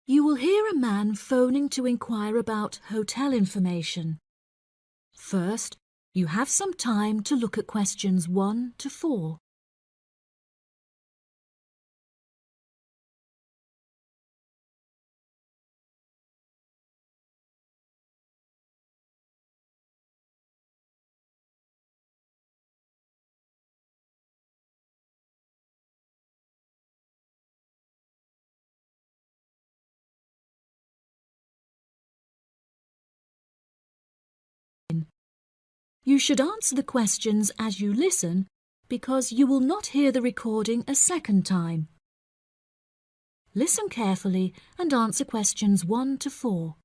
You will hear a man phoning to inquire about hotel information. First, you have some time to look at questions 1 to 4. You should answer the questions as you listen because you will not hear the recording a second time. Listen carefully and answer questions 1 to 4.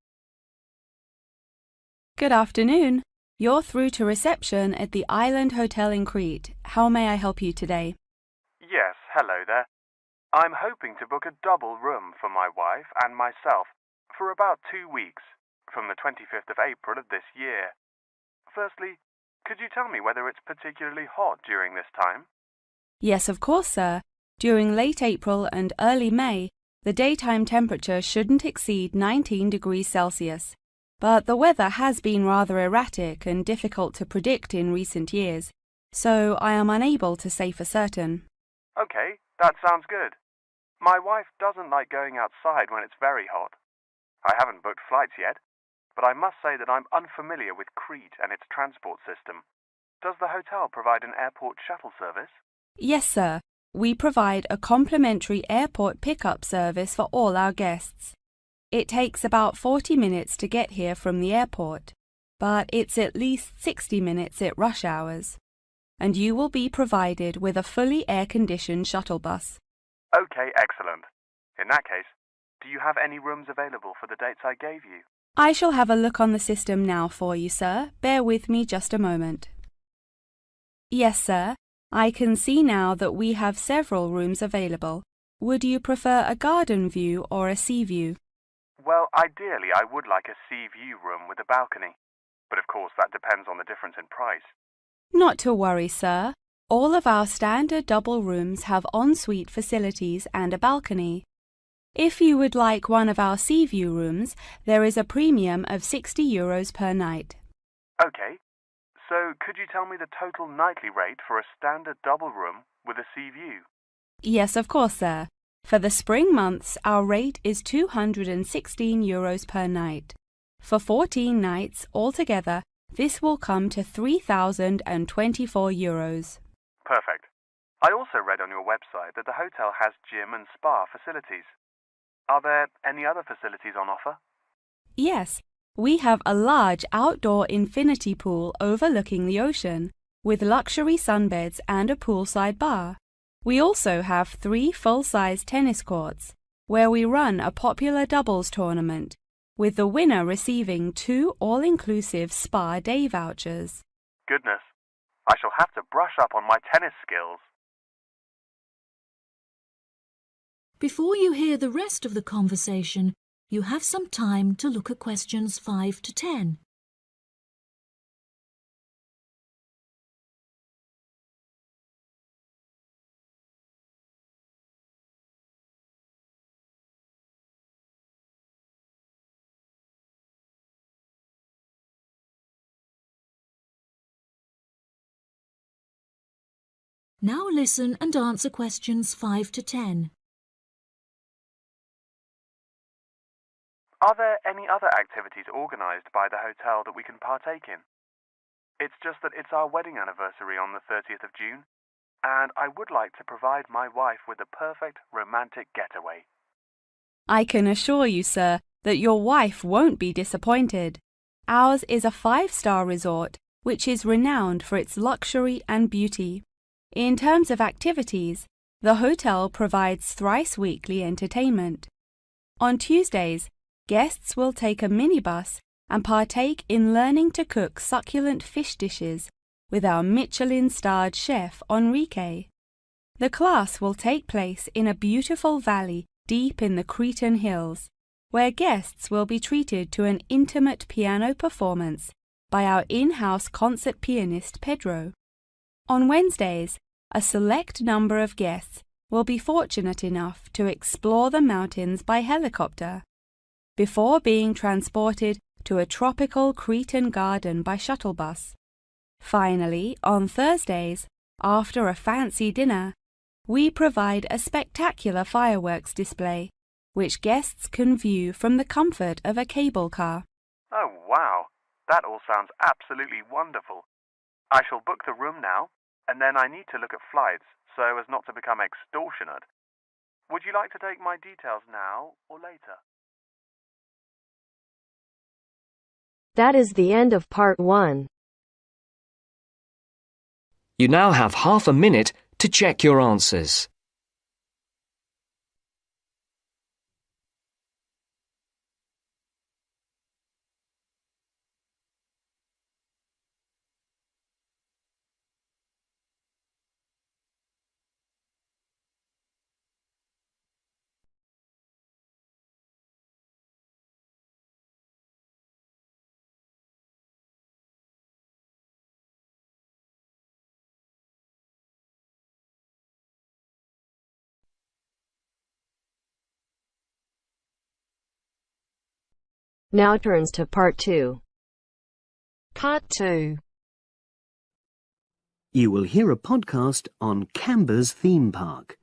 Good afternoon. You're through to reception at the Island Hotel in Crete. How may I help you today? Yes, hello there. I'm hoping to book a double room for my wife and myself for about 2 weeks, from the 25th of April of this year. Firstly, could you tell me whether it's particularly hot during this time? Yes, of course, sir. During late April and early May, the daytime temperature shouldn't exceed 19 degrees Celsius. But the weather has been rather erratic and difficult to predict in recent years, so I am unable to say for certain. Okay, that sounds good. My wife doesn't like going outside when it's very hot. I haven't booked flights yet, but I must say that I'm unfamiliar with Crete and its transport system. Does the hotel provide an airport shuttle service? Yes, sir. We provide a complimentary airport pickup service for all our guests. It takes about 40 minutes to get here from the airport, but it's at least 60 minutes at rush hours. And you will be provided with a fully air-conditioned shuttle bus. Okay, excellent. In that case, do you have any rooms available for the dates I gave you? I shall have a look on the system now for you, sir. Bear with me just a moment. Yes, sir. I can see now that we have several rooms available. Would you prefer a garden view or a sea view? Well, ideally I would like a sea view room with a balcony, but of course that depends on the difference in price. Not to worry, sir. All of our standard double rooms have ensuite facilities and a balcony. If you would like one of our sea view rooms, there is a premium of €60 per night. Okay, so could you tell me the total nightly rate for a standard double room with a sea view? Yes, of course, sir. For the spring months, our rate is €216 per night. For 14 nights altogether, this will come to €3,024. Perfect. I also read on your website that the hotel has gym and spa facilities. Are there any other facilities on offer? Yes, we have a large outdoor infinity pool overlooking the ocean, with luxury sunbeds and a poolside bar. We also have 3 full-size tennis courts, where we run a popular doubles tournament, with the winner receiving 2 all-inclusive spa day vouchers. Goodness, I shall have to brush up on my tennis skills. Before you hear the rest of the conversation, you have some time to look at questions 5 to 10. Now listen and answer questions 5 to 10. Are there any other activities organised by the hotel that we can partake in? It's just that it's our wedding anniversary on the 30th of June, and I would like to provide my wife with a perfect romantic getaway. I can assure you, sir, that your wife won't be disappointed. Ours is a 5-star resort, which is renowned for its luxury and beauty. In terms of activities, the hotel provides thrice-weekly entertainment. On Tuesdays, guests will take a minibus and partake in learning to cook succulent fish dishes with our Michelin-starred chef Enrique. The class will take place in a beautiful valley deep in the Cretan hills, where guests will be treated to an intimate piano performance by our in-house concert pianist Pedro. On Wednesdays, a select number of guests will be fortunate enough to explore the mountains by helicopter. before being transported to a tropical Cretan garden by shuttle bus. Finally, on Thursdays, after a fancy dinner, we provide a spectacular fireworks display, which guests can view from the comfort of a cable car. Oh, wow. That all sounds absolutely wonderful. I shall book the room now, and then I need to look at flights so as not to become extortionate. Would you like to take my details now or later? That is the end of part 1. You now have half a minute to check your answers. Now turns to part 2. Part 2. You will hear a podcast on Canberra's theme park.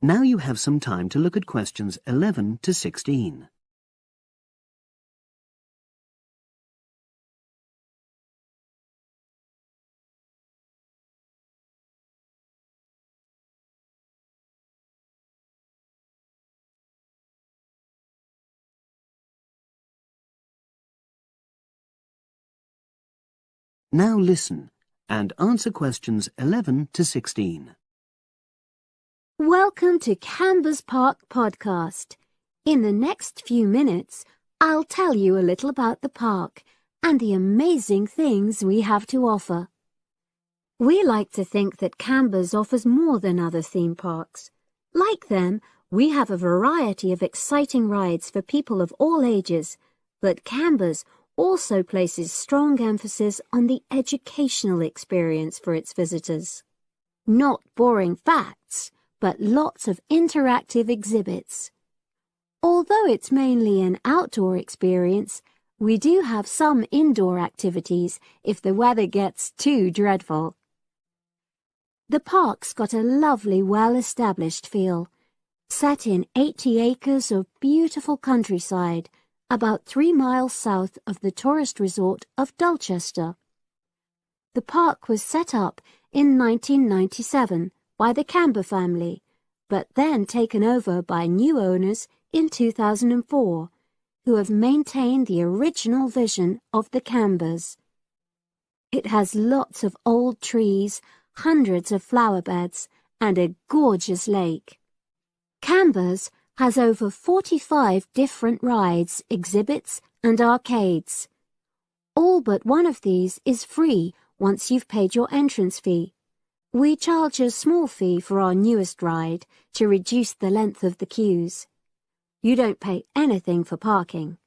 Now you have some time to look at questions 11 to 16. Now listen and answer questions 11 to 16. Welcome to Canberra's Park podcast. In the next few minutes, I'll tell you a little about the park and the amazing things we have to offer. We like to think that Canberra's offers more than other theme parks. Like them, we have a variety of exciting rides for people of all ages, but Canberra's also places strong emphasis on the educational experience for its visitors. Not boring facts, but lots of interactive exhibits. Although it's mainly an outdoor experience, we do have some indoor activities if the weather gets too dreadful. The park's got a lovely, well-established feel, set in 80 acres of beautiful countryside, about 3 miles south of the tourist resort of Dulchester. The park was set up in 1997 by the Canberra family, but then taken over by new owners in 2004, who have maintained the original vision of the Canberras. It has lots of old trees, hundreds of flower beds, and a gorgeous lake. Canberra's has over 45 different rides, exhibits, and arcades. All but one of these is free once you've paid your entrance fee. We charge a small fee for our newest ride to reduce the length of the queues. You don't pay anything for parking.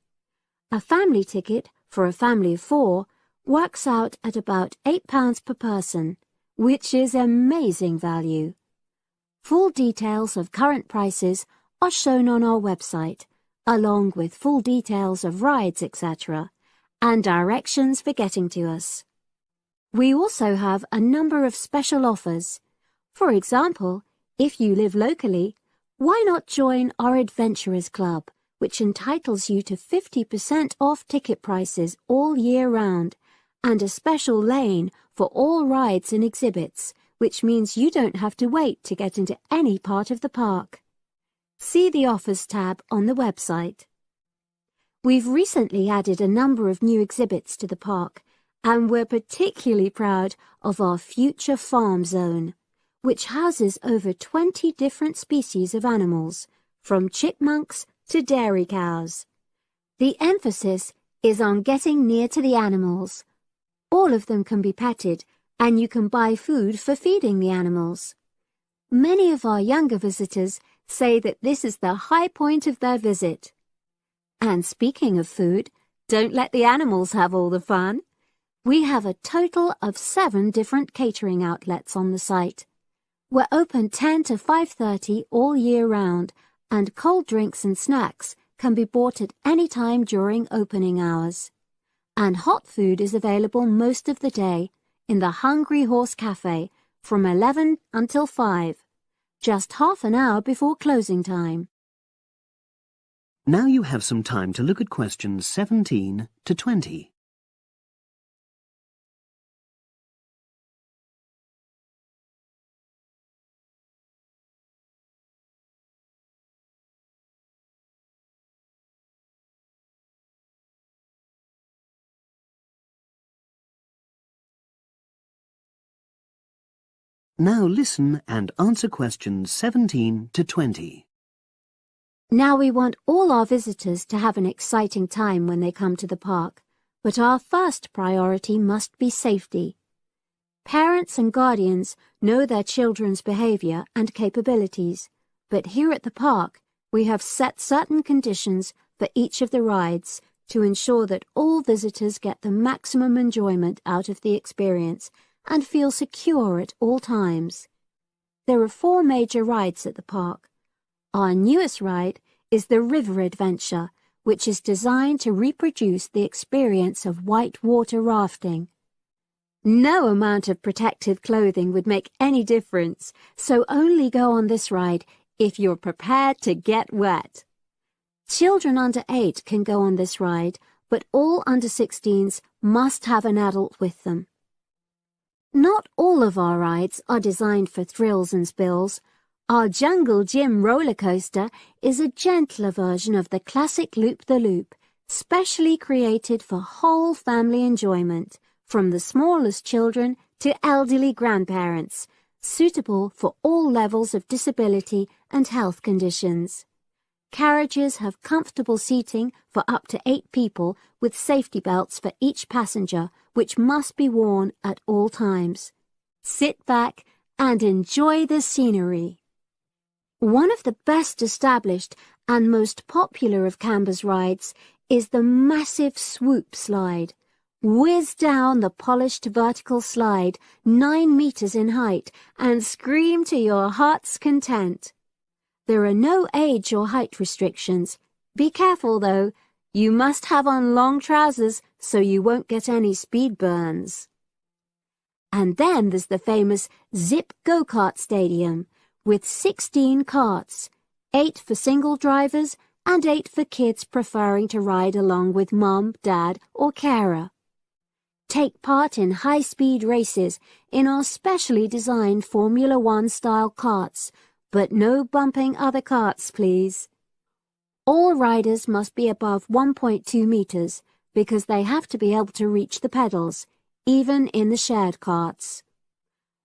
A family ticket for a family of 4 works out at about £8 per person, which is amazing value. Full details of current prices are shown on our website, along with full details of rides, etc., and directions for getting to us. We also have a number of special offers. For example, if you live locally, why not join our Adventurers Club, which entitles you to 50% off ticket prices all year round, and a special lane for all rides and exhibits, which means you don't have to wait to get into any part of the park. See the Offers tab on the website. We've recently added a number of new exhibits to the park, and we're particularly proud of our Future Farm Zone, which houses over 20 different species of animals, from chipmunks to dairy cows. The emphasis is on getting near to the animals. All of them can be petted, and you can buy food for feeding the animals. Many of our younger visitors say that this is the high point of their visit. And speaking of food, don't let the animals have all the fun. We have a total of 7 different catering outlets on the site. We're open 10 to 5:30 all year round, and cold drinks and snacks can be bought at any time during opening hours. And hot food is available most of the day in the Hungry Horse Cafe from 11 until 5, just half an hour before closing time. Now you have some time to look at questions 17 to 20. Now listen and answer questions 17 to 20. Now we want all our visitors to have an exciting time when they come to the park, but our first priority must be safety. Parents and guardians know their children's behavior and capabilities, but here at the park we have set certain conditions for each of the rides to ensure that all visitors get the maximum enjoyment out of the experience and feel secure at all times. There are 4 major rides at the park. Our newest ride is the River Adventure, which is designed to reproduce the experience of whitewater rafting. No amount of protective clothing would make any difference, so only go on this ride if you're prepared to get wet. Children under 8 can go on this ride, but all under 16s must have an adult with them. Not all of our rides are designed for thrills and spills. Our Jungle Gym roller coaster is a gentler version of the classic Loop-the-Loop, specially created for whole family enjoyment, from the smallest children to elderly grandparents, suitable for all levels of disability and health conditions. Carriages have comfortable seating for up to 8 people with safety belts for each passenger, which must be worn at all times. Sit back and enjoy the scenery. One of the best established and most popular of Canberra's rides is the massive swoop slide. Whiz down the polished vertical slide 9 meters in height and scream to your heart's content. There are no age or height restrictions. Be careful though, you must have on long trousers so you won't get any speed burns. And then there's the famous Zip Go-Kart Stadium with 16 karts, 8 for single drivers and 8 for kids preferring to ride along with mum, dad or carer. Take part in high-speed races in our specially designed Formula One style karts, but no bumping other karts, please. All riders must be above 1.2 meters because they have to be able to reach the pedals, even in the shared karts.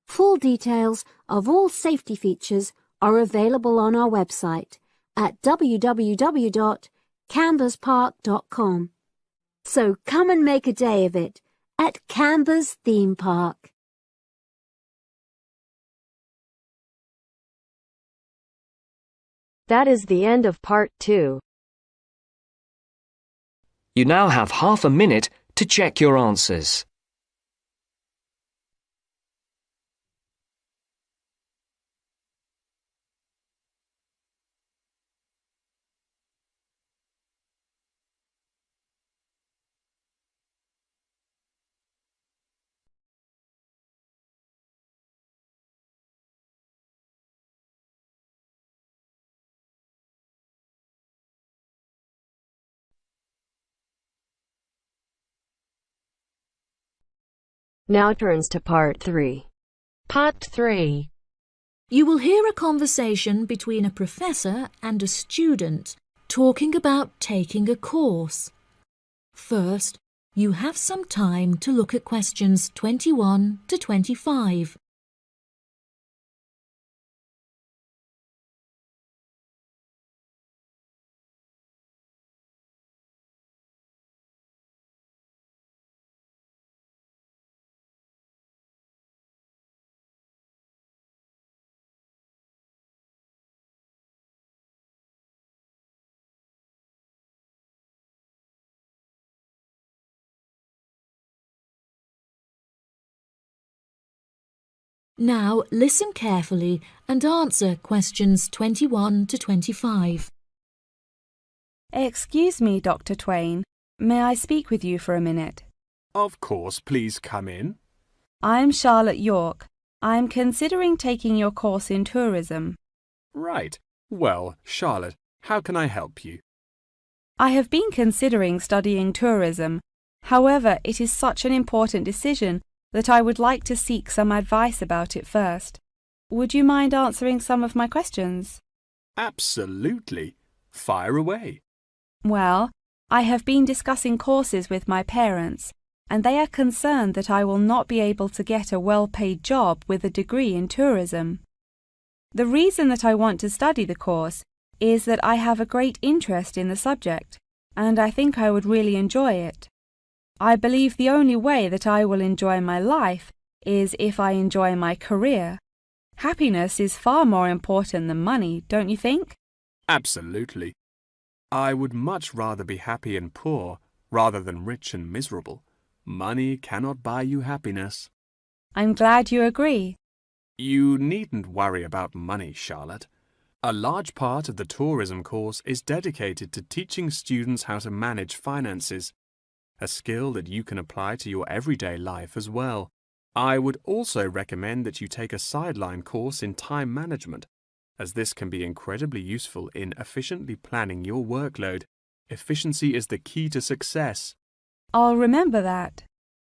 Full details of all safety features are available on our website at www.camberspark.com. So come and make a day of it at Canberra's Theme Park. That is the end of part 2. You now have half a minute to check your answers. Now turns to part 3. Part 3. You will hear a conversation between a professor and a student talking about taking a course. First, you have some time to look at questions 21 to 25. Now listen carefully and answer questions 21 to 25. Excuse me, Dr. Twain. May I speak with you for a minute? Of course, please come in. I'm Charlotte York. I'm considering taking your course in tourism. Right. Well, Charlotte, how can I help you? I have been considering studying tourism. However, it is such an important decision that I would like to seek some advice about it first. Would you mind answering some of my questions? Absolutely. Fire away. Well, I have been discussing courses with my parents, and they are concerned that I will not be able to get a well-paid job with a degree in tourism. The reason that I want to study the course is that I have a great interest in the subject, and I think I would really enjoy it. I believe the only way that I will enjoy my life is if I enjoy my career. Happiness is far more important than money, don't you think? Absolutely. I would much rather be happy and poor rather than rich and miserable. Money cannot buy you happiness. I'm glad you agree. You needn't worry about money, Charlotte. A large part of the tourism course is dedicated to teaching students how to manage finances, a skill that you can apply to your everyday life as well. I would also recommend that you take a sideline course in time management, as this can be incredibly useful in efficiently planning your workload. Efficiency is the key to success. I'll remember that.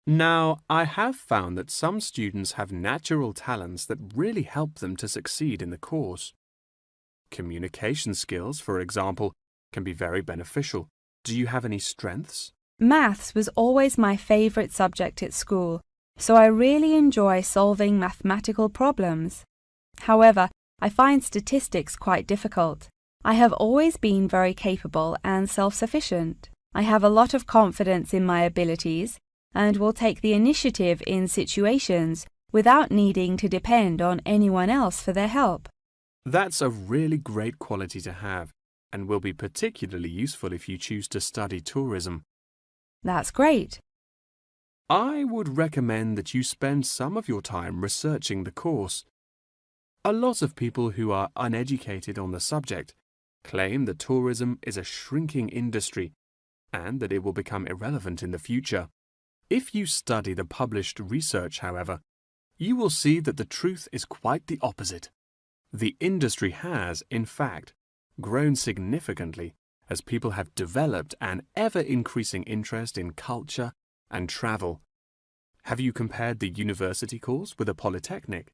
Now, I have found that some students have natural talents that really help them to succeed in the course. Communication skills, for example, can be very beneficial. Do you have any strengths? Maths was always my favourite subject at school, so I really enjoy solving mathematical problems. However, I find statistics quite difficult. I have always been very capable and self-sufficient. I have a lot of confidence in my abilities and will take the initiative in situations without needing to depend on anyone else for their help. That's a really great quality to have and will be particularly useful if you choose to study tourism. That's great. I would recommend that you spend some of your time researching the course. A lot of people who are uneducated on the subject claim that tourism is a shrinking industry and that it will become irrelevant in the future. If you study the published research, however, you will see that the truth is quite the opposite. The industry has, in fact, grown significantly as people have developed an ever-increasing interest in culture and travel. Have you compared the university course with a polytechnic?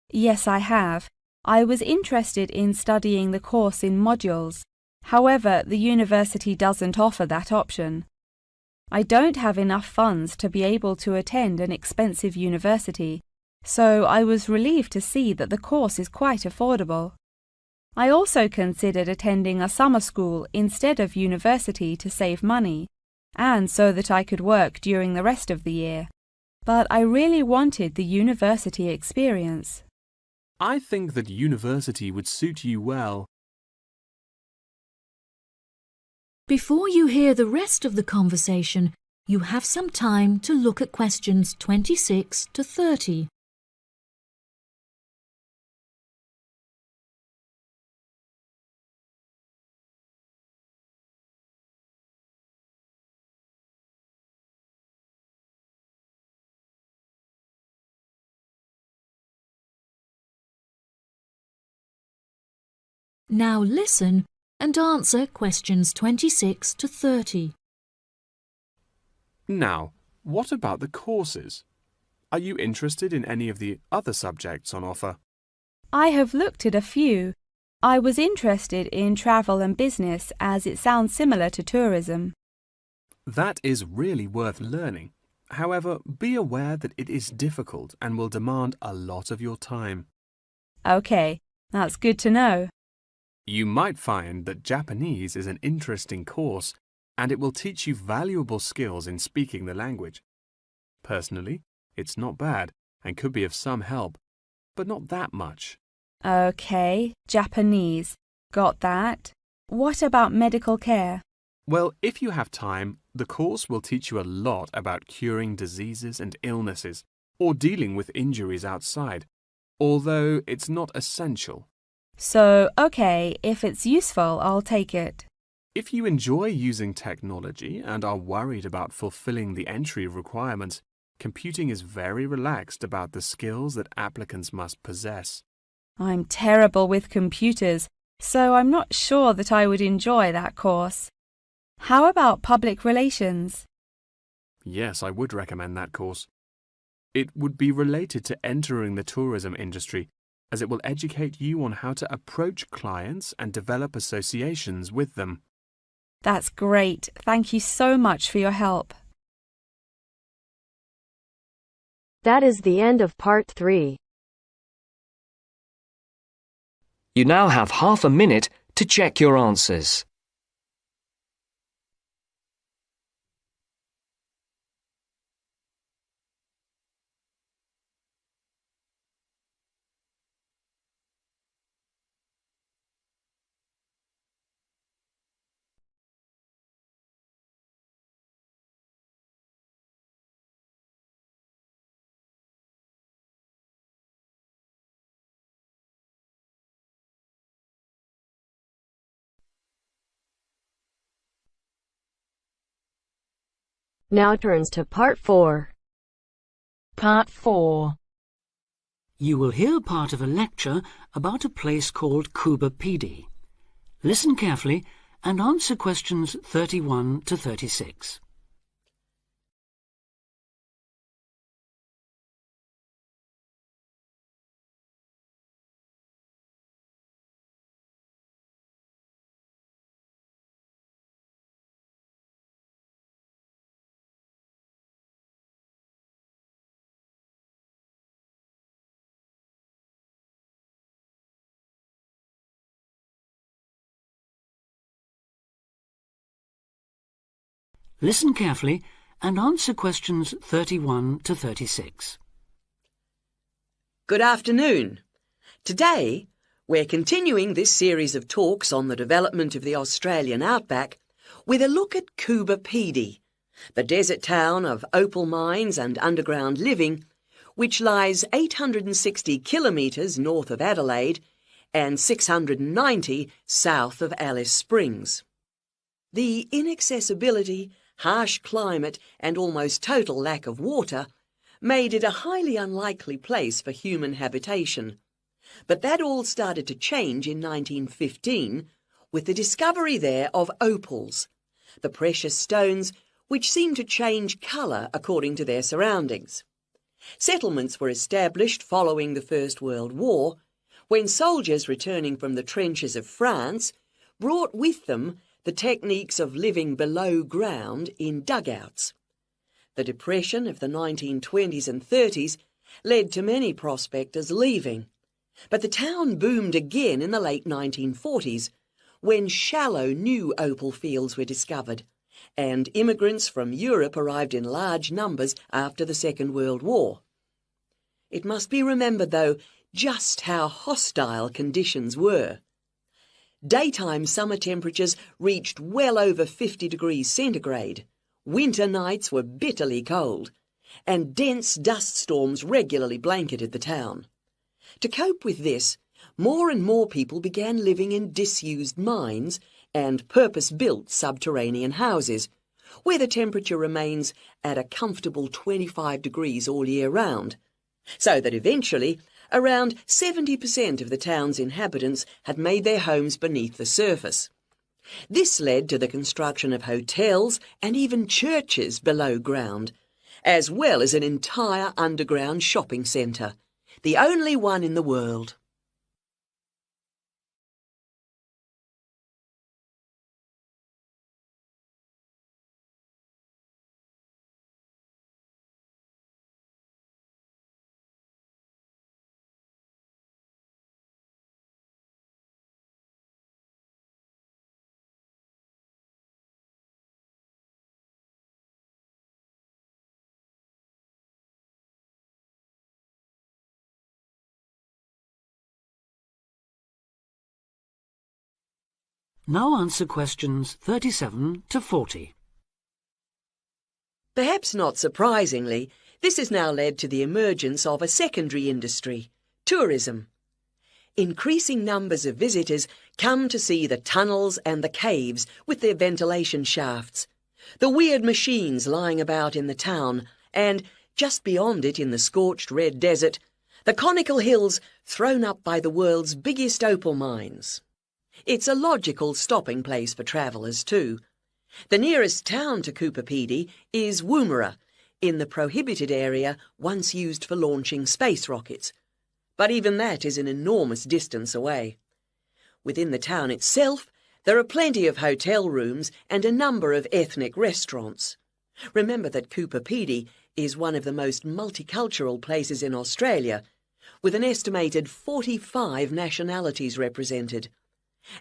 Yes, I have. I was interested in studying the course in modules. However, the university doesn't offer that option. I don't have enough funds to be able to attend an expensive university, so I was relieved to see that the course is quite affordable. I also considered attending a summer school instead of university to save money, and so that I could work during the rest of the year. But I really wanted the university experience. I think that university would suit you well. Before you hear the rest of the conversation, you have some time to look at questions 26 to 30. Now listen and answer questions 26 to 30. Now, what about the courses? Are you interested in any of the other subjects on offer? I have looked at a few. I was interested in travel and business as it sounds similar to tourism. That is really worth learning. However, be aware that it is difficult and will demand a lot of your time. Okay, that's good to know. You might find that Japanese is an interesting course and it will teach you valuable skills in speaking the language. Personally, it's not bad and could be of some help, but not that much. Okay, Japanese. Got that. What about medical care? Well, if you have time, the course will teach you a lot about curing diseases and illnesses or dealing with injuries outside, although it's not essential. So, okay, if it's useful, I'll take it. If you enjoy using technology and are worried about fulfilling the entry requirements, computing is very relaxed about the skills that applicants must possess. I'm terrible with computers, so I'm not sure that I would enjoy that course. How about public relations? Yes, I would recommend that course. It would be related to entering the tourism industry, as it will educate you on how to approach clients and develop associations with them. That's great. Thank you so much for your help. That is the end of part 3. You now have half a minute to check your answers. Now turns to part 4. Part 4. You will hear part of a lecture about a place called Cuba Pedy. Listen carefully and answer questions 31 to 36. Listen carefully and answer questions 31 to 36. Good afternoon. Today, we're continuing this series of talks on the development of the Australian outback with a look at Cuba Pedy, the desert town of opal mines and underground living, which lies 860 kilometres north of Adelaide and 690 south of Alice Springs. The inaccessibility, harsh climate and almost total lack of water made it a highly unlikely place for human habitation. But that all started to change in 1915 with the discovery there of opals, the precious stones which seem to change colour according to their surroundings. Settlements were established following the First World War, when soldiers returning from the trenches of France brought with them the techniques of living below ground in dugouts. The Depression of the 1920s and 30s led to many prospectors leaving, but the town boomed again in the late 1940s when shallow new opal fields were discovered, and immigrants from Europe arrived in large numbers after the Second World War. It must be remembered, though, just how hostile conditions were. Daytime summer temperatures reached well over 50 degrees centigrade, winter nights were bitterly cold, and dense dust storms regularly blanketed the town. To cope with this, more and more people began living in disused mines and purpose-built subterranean houses, where the temperature remains at a comfortable 25 degrees all year round, so that eventually around 70% of the town's inhabitants had made their homes beneath the surface. This led to the construction of hotels and even churches below ground, as well as an entire underground shopping centre, the only one in the world. Now answer questions 37 to 40. Perhaps not surprisingly, this has now led to the emergence of a secondary industry, tourism. increasing numbers of visitors come to see the tunnels and the caves with their ventilation shafts, the weird machines lying about in the town, and, just beyond it in the scorched red desert, the conical hills thrown up by the world's biggest opal mines. It's a logical stopping place for travellers too. The nearest town to Coober Pedy is Woomera, in the prohibited area once used for launching space rockets. But even that is an enormous distance away. Within the town itself, there are plenty of hotel rooms and a number of ethnic restaurants. Remember that Coober Pedy is one of the most multicultural places in Australia, with an estimated 45 nationalities represented,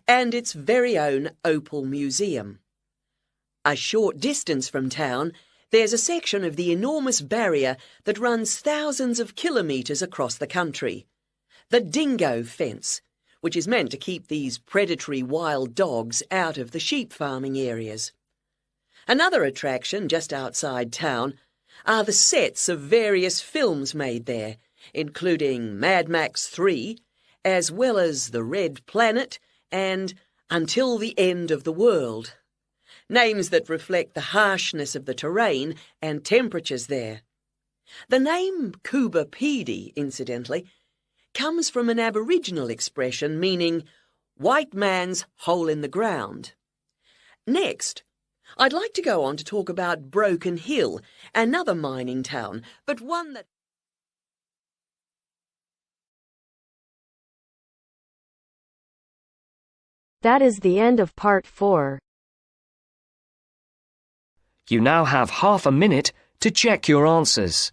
and its very own Opal Museum. A short distance from town, there's a section of the enormous barrier that runs thousands of kilometres across the country, the Dingo Fence, which is meant to keep these predatory wild dogs out of the sheep farming areas. Another attraction just outside town are the sets of various films made there, including Mad Max 3, as well as The Red Planet and Until the End of the World. Names that reflect the harshness of the terrain and temperatures there. The name Coober Pedy, incidentally, comes from an Aboriginal expression meaning white man's hole in the ground. Next, I'd like to go on to talk about Broken Hill, another mining town, but one that... That is the end of part 4. You now have half a minute to check your answers.